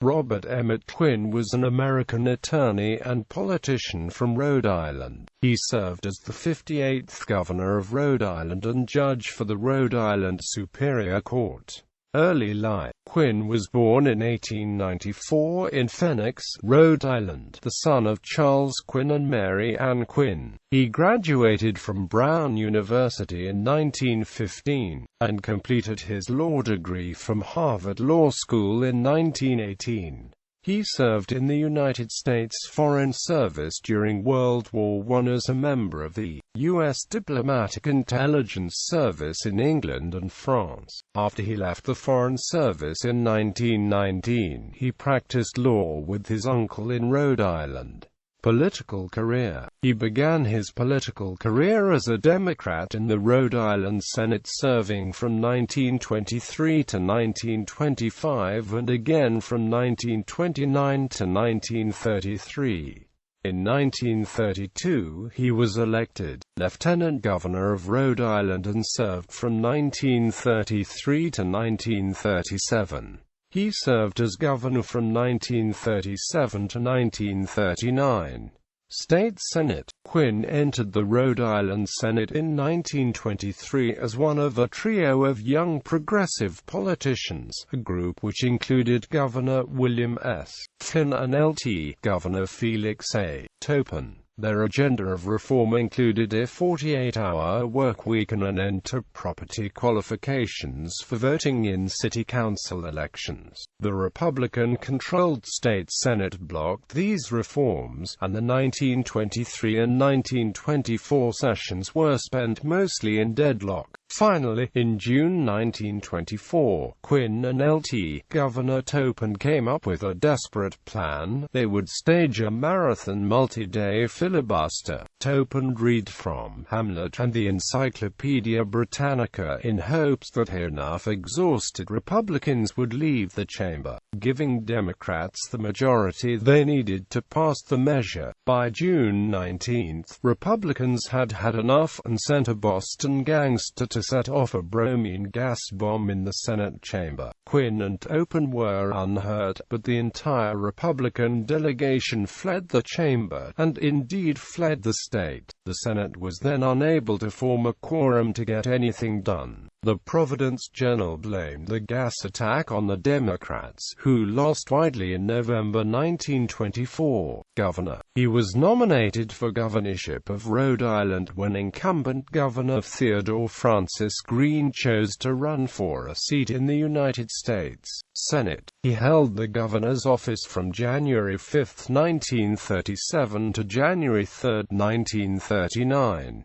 Robert Emmet Quinn was an American attorney and politician from Rhode Island. He served as the 58th governor of Rhode Island and judge for the Rhode Island Superior Court. Early life. Quinn was born in 1894 in Phoenix, Rhode Island, the son of Charles Quinn and Mary Ann Quinn. He graduated from Brown University in 1915, and completed his law degree from Harvard Law School in 1918. He served in the United States Foreign Service during World War I as a member of the U.S. Diplomatic Intelligence Service in England and France. After he left the Foreign Service in 1919, he practiced law with his uncle in Rhode Island. Political career. He began his political career as a Democrat in the Rhode Island Senate, serving from 1923 to 1925 and again from 1929 to 1933. In 1932, he was elected Lieutenant Governor of Rhode Island and served from 1933 to 1937. He served as governor from 1937 to 1939. State Senate. Quinn entered the Rhode Island Senate in 1923 as one of a trio of young progressive politicians, a group which included Governor William S. Flynn and Lt. Governor Felix A. Topin. Their agenda of reform included a 48-hour workweek and an end to property qualifications for voting in city council elections. The Republican-controlled state Senate blocked these reforms, and the 1923 and 1924 sessions were spent mostly in deadlock. Finally, in June 1924, Quinn and Lt. Governor Topin came up with a desperate plan. They would stage a marathon multi-day filibuster. Topin read from Hamlet and the Encyclopedia Britannica in hopes that enough exhausted Republicans would leave the chamber, giving Democrats the majority they needed to pass the measure. By June 19, Republicans had had enough and sent a Boston gangster to set off a bromine gas bomb in the Senate chamber. Quinn and Topin were unhurt, but the entire Republican delegation fled the chamber, and indeed fled the state. The Senate was then unable to form a quorum to get anything done. The Providence Journal blamed the gas attack on the Democrats, who lost widely in November 1924. Governor. He was nominated for governorship of Rhode Island when incumbent Governor Theodore Francis Greene chose to run for a seat in the United States Senate. He held the governor's office from January 5, 1937 to January 3, 1939.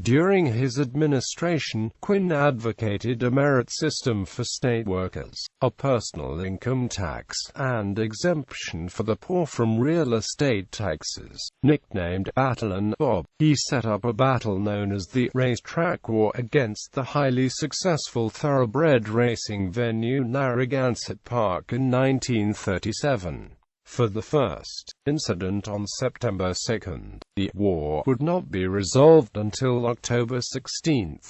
During his administration, Quinn advocated a merit system for state workers, a personal income tax, and exemption for the poor from real estate taxes. Nicknamed Battlein' Bob, he set up a battle known as the Racetrack War against the highly successful thoroughbred racing venue Narragansett Park in 1937. For the first incident on September 2, the war would not be resolved until October 16.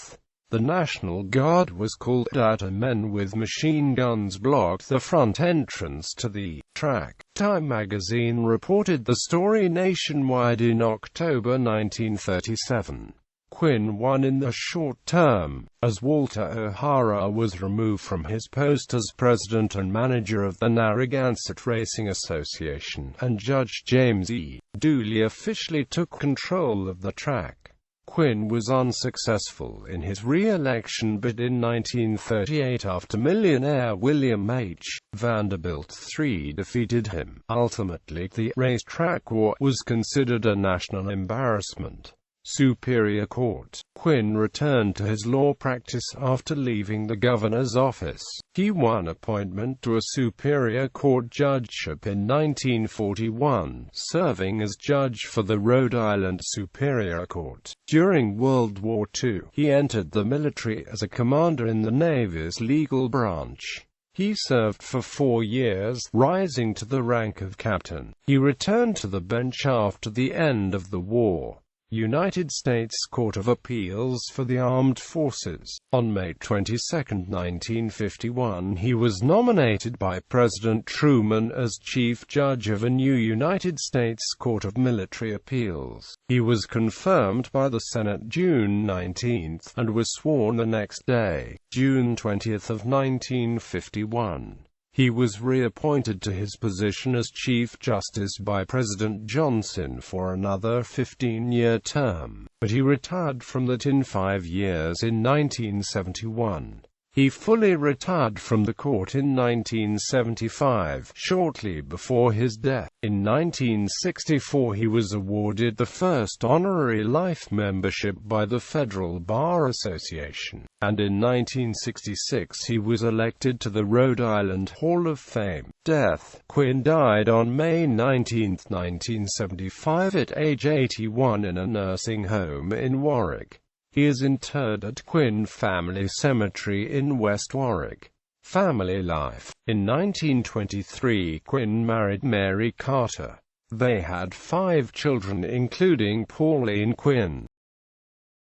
The National Guard was called out and men with machine guns blocked the front entrance to the track. Time magazine reported the story nationwide in October 1937. Quinn won in the short term, as Walter O'Hara was removed from his post as president and manager of the Narragansett Racing Association, and Judge James E. Dooley officially took control of the track. Quinn was unsuccessful in his re-election bid in 1938 after millionaire William H. Vanderbilt III defeated him. Ultimately, the racetrack war was considered a national embarrassment. Superior Court. Quinn returned to his law practice after leaving the governor's office. He won appointment to a Superior Court judgeship in 1941, serving as judge for the Rhode Island Superior Court. During World War II, he entered the military as a commander in the Navy's legal branch. He served for 4 years, rising to the rank of captain. He returned to the bench after the end of the war. United States Court of Appeals for the Armed Forces. On May 22, 1951, he was nominated by President Truman as Chief Judge of a new United States Court of Military Appeals. He was confirmed by the Senate June 19, and was sworn the next day, June 20 of 1951. He was reappointed to his position as Chief Justice by President Johnson for another 15-year term, but he retired from that in 5 years in 1971. He fully retired from the court in 1975, shortly before his death. In 1964 he was awarded the first honorary life membership by the Federal Bar Association, and in 1966 he was elected to the Rhode Island Hall of Fame. Death. Quinn died on May 19, 1975 at age 81 in a nursing home in Warwick. He is interred at Quinn Family Cemetery in West Warwick. Family life. In 1923, Quinn married Mary Carter. They had 5 children including Pauline Quinn.